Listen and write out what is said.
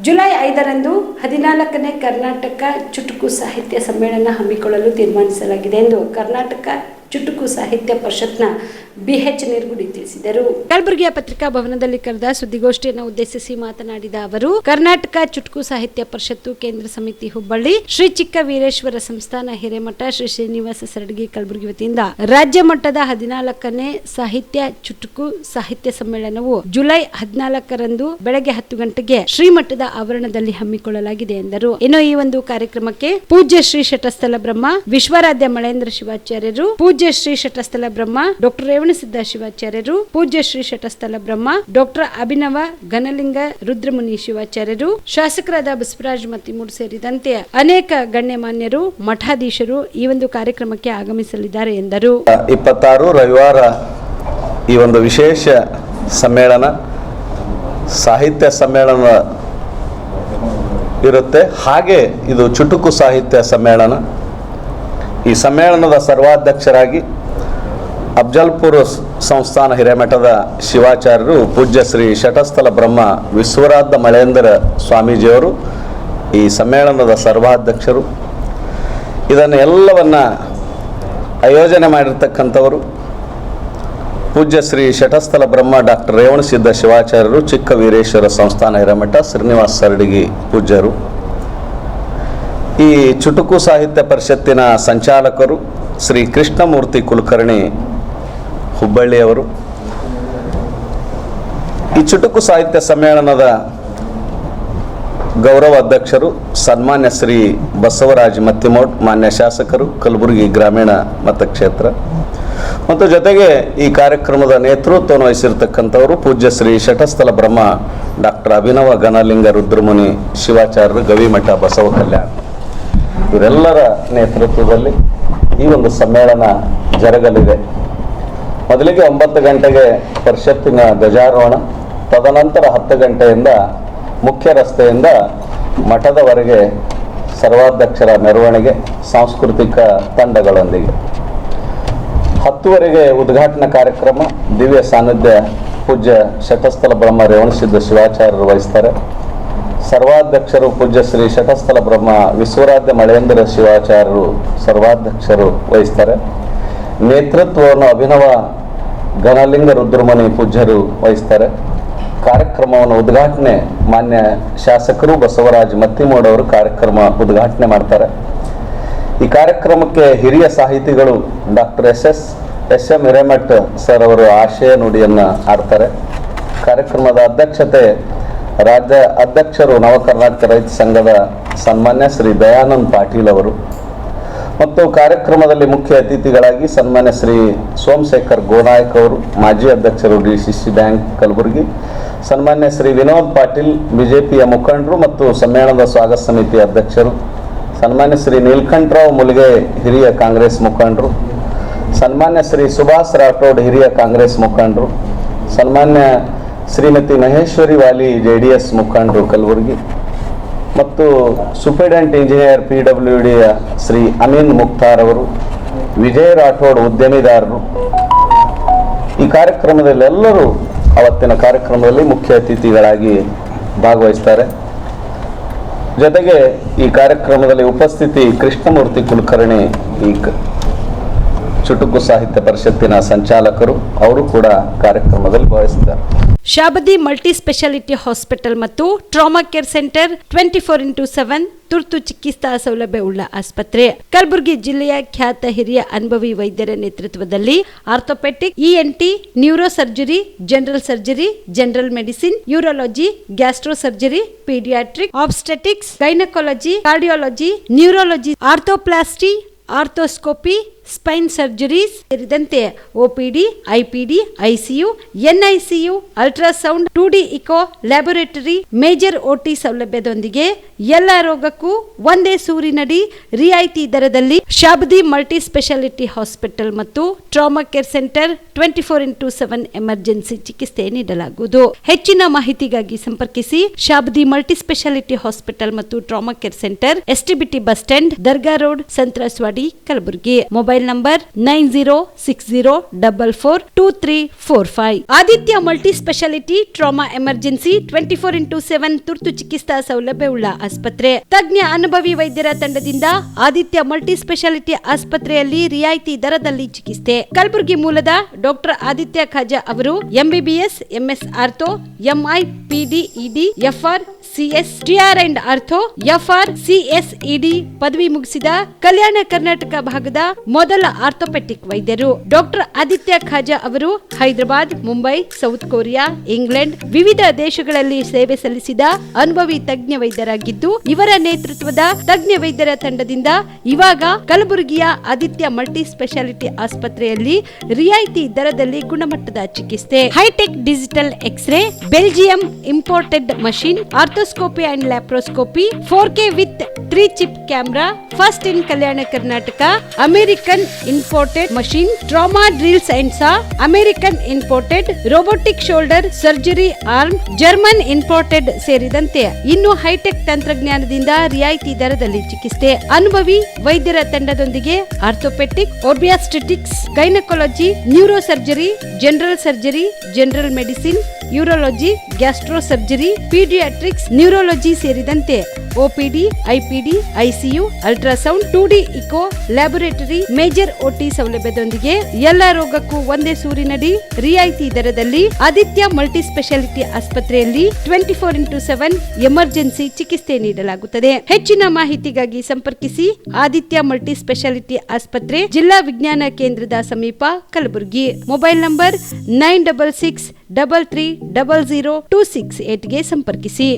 July 5ರಂದು 14ನೇ Karnataka ಚುಟುಕು ಸಾಹಿತ್ಯ ಸಮ್ಮೇಳನ ಹಮ್ಮಿಕೊಳ್ಳಲು ತೀರ್ಮಾನಿಸಲಾಗಿದೆ ಎಂದು ಕರ್ನಾಟಕ ಚುಟುಕು ಸಾಹಿತ್ಯ ಪರಿಷತ್ನ BH ನಿರ್ಗುಡಿ ತಿಳಿಸಿದರು. ಕಲಬುರಗಿಯ ಪತ್ರಿಕಾ ಭವನದಲ್ಲಿ ಕರೆದ ಸುದ್ದಿಗೋಷ್ಠಿಯನ್ನು ಉದ್ದೇಶಿಸಿ ಮಾತನಾಡಿದ ಅವರು, ಕರ್ನಾಟಕ ಚುಟುಕು ಸಾಹಿತ್ಯ ಪರಿಷತ್ತು ಕೇಂದ್ರ ಸಮಿತಿ ಹುಬ್ಬಳ್ಳಿ, ಶ್ರೀ ಚಿಕ್ಕ ವೀರೇಶ್ವರ ಸಂಸ್ಥಾನ ಹಿರೇಮಠ, ಶ್ರೀ ಶ್ರೀನಿವಾಸ ಸರಡಗಿ ಕಲಬುರಗಿ ವತಿಯಿಂದ ರಾಜ್ಯ ಮಟ್ಟದ 14ನೇ ಸಾಹಿತ್ಯ ಚುಟುಕು ಸಾಹಿತ್ಯ ಸಮ್ಮೇಳನವು ಜುಲೈ 14ರಂದು ಬೆಳಗ್ಗೆ 10 ಗಂಟೆಗೆ ಶ್ರೀಮಠದ ಆವರಣದಲ್ಲಿ ಹಮ್ಮಿಕೊಳ್ಳಲಾಗಿದೆ ಎಂದರು. ಇನ್ನು ಈ ಒಂದು ಕಾರ್ಯಕ್ರಮಕ್ಕೆ ಪೂಜ್ಯ ಶ್ರೀ ಶಟಸ್ಥಲ ಬ್ರಹ್ಮ ವಿಶ್ವರಾಧ್ಯ ಮಳೇಂದ್ರ ಶಿವಾಚಾರ್ಯರು, ಪೂಜ್ಯ ಶ್ರೀ ಶಟಸ್ಥಲ ಬ್ರಹ್ಮ ಡಾಕ್ಟರ್ ರೇವಣಸಿದ್ದ ಶಿವಾಚಾರ್ಯರು, ಪೂಜ್ಯ ಶ್ರೀ ಶಟಸ್ಥಲ ಬ್ರಹ್ಮ ಡಾಕ್ಟರ್ ಅಭಿನವ ಘನಲಿಂಗ ರುದ್ರಮುನಿ ಶಿವಾಚಾರ್ಯರು, ಶಾಸಕರಾದ ಬಸವರಾಜ ಮತ್ತಿಮೂಡ್ ಸೇರಿದಂತೆ ಅನೇಕ ಗಣ್ಯಮಾನ್ಯರು, ಮಠಾಧೀಶರು ಈ ಒಂದು ಕಾರ್ಯಕ್ರಮಕ್ಕೆ ಆಗಮಿಸಲಿದ್ದಾರೆ ಎಂದರು. 26 ರವಿವಾರ ಈ ಒಂದು ವಿಶೇಷ ಸಮ್ಮೇಳನ ಸಾಹಿತ್ಯ ಸಮ್ಮೇಳನ ಇರುತ್ತೆ. ಹಾಗೆ ಇದು ಚುಟುಕು ಸಾಹಿತ್ಯ ಸಮ್ಮೇಳನ. ಈ ಸಮ್ಮೇಳನದ ಸರ್ವಾಧ್ಯಕ್ಷರಾಗಿ ಅಫ್ಜಲ್ಪುರ ಸಂಸ್ಥಾನ ಹಿರೇಮಠದ ಶಿವಾಚಾರ್ಯರು, ಪೂಜ್ಯ ಶ್ರೀ ಶಟಸ್ಥಲ ಬ್ರಹ್ಮ ವಿಶ್ವರಾಧ್ಯ ಮಳೇಂದ್ರ ಸ್ವಾಮೀಜಿಯವರು ಈ ಸಮ್ಮೇಳನದ ಸರ್ವಾಧ್ಯಕ್ಷರು. ಇದನ್ನು ಎಲ್ಲವನ್ನ ಆಯೋಜನೆ ಮಾಡಿರ್ತಕ್ಕಂಥವರು ಪೂಜ್ಯ ಶ್ರೀ ಶಟಸ್ಥಲ ಬ್ರಹ್ಮ ಡಾಕ್ಟರ್ ರೇವಣಸಿದ್ದ ಶಿವಾಚಾರ್ಯರು, ಚಿಕ್ಕ ವೀರೇಶ್ವರ ಸಂಸ್ಥಾನ ಹಿರೇಮಠ, ಶ್ರೀನಿವಾಸ ಸರಡಗಿ ಪೂಜ್ಯರು. ಈ ಚುಟುಕು ಸಾಹಿತ್ಯ ಪರಿಷತ್ತಿನ ಸಂಚಾಲಕರು ಶ್ರೀ ಕೃಷ್ಣಮೂರ್ತಿ ಕುಲಕರ್ಣಿ ಹುಬ್ಬಳ್ಳಿಯವರು. ಈ ಚುಟುಕು ಸಾಹಿತ್ಯ ಸಮ್ಮೇಳನದ ಗೌರವ ಅಧ್ಯಕ್ಷರು ಸನ್ಮಾನ್ಯ ಶ್ರೀ ಬಸವರಾಜ ಮತ್ತಿಮೂಡ್, ಮಾನ್ಯ ಶಾಸಕರು, ಕಲಬುರಗಿ ಗ್ರಾಮೀಣ ಮತಕ್ಷೇತ್ರ. ಮತ್ತು ಜೊತೆಗೆ ಈ ಕಾರ್ಯಕ್ರಮದ ನೇತೃತ್ವವನ್ನು ವಹಿಸಿರ್ತಕ್ಕಂಥವರು ಪೂಜ್ಯ ಶ್ರೀ ಶಟಸ್ಥಲ ಬ್ರಹ್ಮ ಡಾಕ್ಟರ್ ಅಭಿನವ ಘನಲಿಂಗ ರುದ್ರಮುನಿ ಶಿವಾಚಾರ್ಯರು, ಗವಿಮಠ ಬಸವ ಕಲ್ಯಾಣ. ಇವರೆಲ್ಲರ ನೇತೃತ್ವದಲ್ಲಿ ಈ ಒಂದು ಸಮ್ಮೇಳನ ಜರುಗಲಿದೆ. ಮೊದಲಿಗೆ 9 ಗಂಟೆಗೆ ಪರಿಷತ್ತಿನ ಧ್ವಜಾರೋಹಣ, ತದನಂತರ 10 ಗಂಟೆಯಿಂದ ಮುಖ್ಯ ರಸ್ತೆಯಿಂದ ಮಠದವರೆಗೆ ಸರ್ವಾಧ್ಯಕ್ಷರ ಮೆರವಣಿಗೆ ಸಾಂಸ್ಕೃತಿಕ ತಂಡಗಳೊಂದಿಗೆ. 10ವರೆಗೆ ಉದ್ಘಾಟನಾ ಕಾರ್ಯಕ್ರಮ ದಿವ್ಯ ಸಾನ್ನಿಧ್ಯ ಪೂಜ್ಯ ಶಟಸ್ಥಲ ಬ್ರಹ್ಮ ರೇವಣಸಿದ್ದ ಶಿವಾಚಾರ್ಯರು ವಹಿಸ್ತಾರೆ. ಸರ್ವಾಧ್ಯಕ್ಷರು ಪೂಜ್ಯ ಶ್ರೀ ಶಟಸ್ಥಲ ಬ್ರಹ್ಮ ವಿಶ್ವರಾಧ್ಯ ಮಳೇಂದ್ರ ಶಿವಾಚಾರ್ಯರು ಸರ್ವಾಧ್ಯಕ್ಷರು ವಹಿಸ್ತಾರೆ. ನೇತೃತ್ವವನ್ನು ಅಭಿನವ ಘನಲಿಂಗ ರುದ್ರಮುನಿ ಪೂಜ್ಯರು ವಹಿಸ್ತಾರೆ. ಕಾರ್ಯಕ್ರಮವನ್ನು ಉದ್ಘಾಟನೆ ಮಾನ್ಯ ಶಾಸಕರು ಬಸವರಾಜ ಮತ್ತಿಮೂಡ್ ಅವರು ಕಾರ್ಯಕ್ರಮ ಉದ್ಘಾಟನೆ ಮಾಡ್ತಾರೆ. ಈ ಕಾರ್ಯಕ್ರಮಕ್ಕೆ ಹಿರಿಯ ಸಾಹಿತಿಗಳು ಡಾಕ್ಟರ್ ಎಸ್.ಎಂ. ಹಿರೇಮಠ್ ಸರ್ ಅವರು ಆಶಯ ನುಡಿಯನ್ನು ಆಡ್ತಾರೆ. ಕಾರ್ಯಕ್ರಮದ ಅಧ್ಯಕ್ಷತೆ ರಾಜ್ಯ ಅಧ್ಯಕ್ಷರು ನವ ಕರ್ನಾಟಕ ರೈತ ಸಂಘದ ಸನ್ಮಾನ್ಯ ಶ್ರೀ ದಯಾನಂದ್ ಪಾಟೀಲ್ ಅವರು. ಮತ್ತು ಕಾರ್ಯಕ್ರಮದಲ್ಲಿ ಮುಖ್ಯ ಅತಿಥಿಗಳಾಗಿ ಸನ್ಮಾನ್ಯ ಶ್ರೀ ಸೋಮಶೇಖರ್ ಗೋನಾಯಕ್ ಅವರು, ಮಾಜಿ ಅಧ್ಯಕ್ಷರು DCC ಬ್ಯಾಂಕ್ ಕಲಬುರಗಿ, ಸನ್ಮಾನ್ಯ ಶ್ರೀ ವಿನೋದ್ ಪಾಟೀಲ್ ಬಿಜೆಪಿಯ ಮುಖಂಡರು ಮತ್ತು ಸಮ್ಮೇಳನದ ಸ್ವಾಗತ ಸಮಿತಿ ಅಧ್ಯಕ್ಷರು, ಸನ್ಮಾನ್ಯ ಶ್ರೀ ನೀಲಕಂಠರಾವ್ ಮುಲ್ಗೆ ಹಿರಿಯ ಕಾಂಗ್ರೆಸ್ ಮುಖಂಡರು, ಸನ್ಮಾನ್ಯ ಶ್ರೀ ಸುಭಾಷ್ ರಾಠೋಡ್ ಹಿರಿಯ ಕಾಂಗ್ರೆಸ್ ಮುಖಂಡರು, ಸನ್ಮಾನ್ಯ ಶ್ರೀಮತಿ ಮಹೇಶ್ವರಿ ವಾಲಿ JDS ಮುಖಂಡರು ಕಲಬುರಗಿ, ಮತ್ತು ಸೂಪರಿಂಟೆಂಡೆಂಟ್ ಇಂಜಿನಿಯರ್ PWDಯ ಶ್ರೀ ಅಮೀನ್ ಮುಕ್ತಾರ್ ಅವರು, ವಿಜಯ್ ರಾಠೋಡ್ ಉದ್ಯಮಿದಾರರು. ಈ ಕಾರ್ಯಕ್ರಮದಲ್ಲಿ ಎಲ್ಲರೂ ಅವತ್ತಿನ ಕಾರ್ಯಕ್ರಮದಲ್ಲಿ ಮುಖ್ಯ ಅತಿಥಿಗಳಾಗಿ ಭಾಗವಹಿಸ್ತಾರೆ. ಜೊತೆಗೆ ಈ ಕಾರ್ಯಕ್ರಮದಲ್ಲಿ ಉಪಸ್ಥಿತಿ ಕೃಷ್ಣಮೂರ್ತಿ ಕುಲಕರ್ಣಿ, ಈ ಚುಟುಕು ಸಾಹಿತ್ಯ ಪರಿಷತ್ತಿನ ಸಂಚಾಲಕರು, ಅವರು ಕೂಡ ಕಾರ್ಯಕ್ರಮದಲ್ಲಿ ಭಾಗವಹಿಸಿದ್ದಾರೆ. ಶಾಬದಿ ಮಲ್ಟಿ ಸ್ಪೆಷಾಲಿಟಿ ಹಾಸ್ಪಿಟಲ್ ಮತ್ತು ಟ್ರಾಮಾ ಕೇರ್ ಸೆಂಟರ್ 24x7 ತುರ್ತು ಚಿಕಿತ್ಸಾ ಸೌಲಭ್ಯವುಳ್ಳ ಆಸ್ಪತ್ರೆ. ಕಲಬುರಗಿ ಜಿಲ್ಲೆಯ ಖ್ಯಾತ ಹಿರಿಯ ಅನುಭವಿ ವೈದ್ಯರ ನೇತೃತ್ವದಲ್ಲಿ orthopaedic, ENT, neuro surgery, general surgery, general medicine, urology, gastro surgery, paediatric, obstetrics, gynaecology, cardiology, neurology, arthroplasty, arthroscopy, spine surgeries ಸೇರಿದಂತೆ OPD, IPD, ICU, NICU, ultrasound, 2D echo, laboratory, major OT ಸೌಲಭ್ಯದೊಂದಿಗೆ ಎಲ್ಲ ರೋಗಕ್ಕೂ ಒಂದೇ ಸೂರಿನಡಿ ರಿಯಾಯಿತಿ ದರದಲ್ಲಿ ಶಾಬದಿ ಮಲ್ಟಿ ಸ್ಪೆಷಾಲಿಟಿ ಹಾಸ್ಪಿಟಲ್ ಮತ್ತು trauma care centre 24x7 emergency ಚಿಕಿತ್ಸೆ ನೀಡಲಾಗುವುದು. ಹೆಚ್ಚಿನ ಮಾಹಿತಿಗಾಗಿ ಸಂಪರ್ಕಿಸಿ ಶಾಬದಿ ಮಲ್ಟಿ ಸ್ಪೆಷಾಲಿಟಿ ಹಾಸ್ಪಿಟಲ್ ಮತ್ತು trauma care centre, STBT bus stand, Dargah road, ಸಂತ್ರಸ್ವಾಡಿ, Kalaburagi. Mobile mobile number 9060442345. Aditya multi speciality trauma emergency 24x7 ತುರ್ತು ಚಿಕಿತ್ಸಾ ಸೌಲಭ್ಯವುಳ್ಳ ಆಸ್ಪತ್ರೆ. ತಜ್ಞ ಅನುಭವಿ ವೈದ್ಯರ ತಂಡದಿಂದ ಆದಿತ್ಯ ಮಲ್ಟಿ ಸ್ಪೆಷಾಲಿಟಿ ಆಸ್ಪತ್ರೆಯಲ್ಲಿ ರಿಯಾಯಿತಿ ದರದಲ್ಲಿ ಚಿಕಿತ್ಸೆ. ಕಲಬುರಗಿ ಮೂಲದ ಡಾಕ್ಟರ್ ಆದಿತ್ಯ ಖಾಜಾ ಅವರು MBBS, MS ortho, MI, PD, ED, FR, CS, TR and ortho, FR, CSED ಪದವಿ ಮುಗಿಸಿದ ಕಲ್ಯಾಣ ಕರ್ನಾಟಕ ಭಾಗದ ಮೊದಲ ಆರ್ಥೋಪೆಟಿಕ್ ವೈದ್ಯರು. ಡಾಕ್ಟರ್ ಆದಿತ್ಯ ಖಾಜಾ ಅವರು Hyderabad, Mumbai, south Korea, England ವಿವಿಧ ದೇಶಗಳಲ್ಲಿ ಸೇವೆ ಸಲ್ಲಿಸಿದ ಅನುಭವಿ ತಜ್ಞ ವೈದ್ಯರಾಗಿದ್ದು, ಇವರ ನೇತೃತ್ವದ ತಜ್ಞ ವೈದ್ಯರ ತಂಡದಿಂದ ಇವಾಗ ಕಲಬುರಗಿಯ ಆದಿತ್ಯ ಮಲ್ಟಿ ಸ್ಪೆಷಾಲಿಟಿ ಆಸ್ಪತ್ರೆಯಲ್ಲಿ ರಿಯಾಯಿತಿ ದರದಲ್ಲಿ ಗುಣಮಟ್ಟದ ಚಿಕಿತ್ಸೆ. High tech digital x ray, Belgium imported machine, arthroscopy and laparoscopy, 4K with 3 chip camera, first in Kalyana Karnataka, American imported machine, trauma drills and saw, American imported robotic shoulder surgery arm, German imported ಸೇರಿದಂತೆ ಇನ್ನು high tech ತಂತ್ರಜ್ಞಾನದಿಂದ ರಿಯಾಯಿತಿ ದರದಲ್ಲಿ ಚಿಕಿತ್ಸೆ. ಅನುಭವಿ ವೈದ್ಯರ ತಂಡದೊಂದಿಗೆ orthopaedic, obstetrics, gynaecology, neuro surgery, general surgery, general medicine, urology, gastro surgery, paediatrics, neurology ಸೇರಿದಂತೆ OPD, IPD, ICU, ultrasound, 2D echo, laboratory, major OT ಸೌಲಭ್ಯದೊಂದಿಗೆ ಎಲ್ಲ ರೋಗಕ್ಕೂ ಒಂದೇ ಸೂರಿನಡಿ ರಿಯಾಯಿತಿ ದರದಲ್ಲಿ ಆದಿತ್ಯ ಮಲ್ಟಿ ಸ್ಪೆಷಾಲಿಟಿ ಆಸ್ಪತ್ರೆಯಲ್ಲಿ 24x7 ಎಮರ್ಜೆನ್ಸಿ ಚಿಕಿತ್ಸೆ ನೀಡಲಾಗುತ್ತದೆ. ಹೆಚ್ಚಿನ ಮಾಹಿತಿಗಾಗಿ ಸಂಪರ್ಕಿಸಿ ಆದಿತ್ಯ ಮಲ್ಟಿ ಸ್ಪೆಷಾಲಿಟಿ ಆಸ್ಪತ್ರೆ, ಜಿಲ್ಲಾ ವಿಜ್ಞಾನ ಕೇಂದ್ರದ ಸಮೀಪ, ಕಲಬುರಗಿ. ಮೊಬೈಲ್ ನಂಬರ್ 9663300268 ಗೆ ಸಂಪರ್ಕಿಸಿ.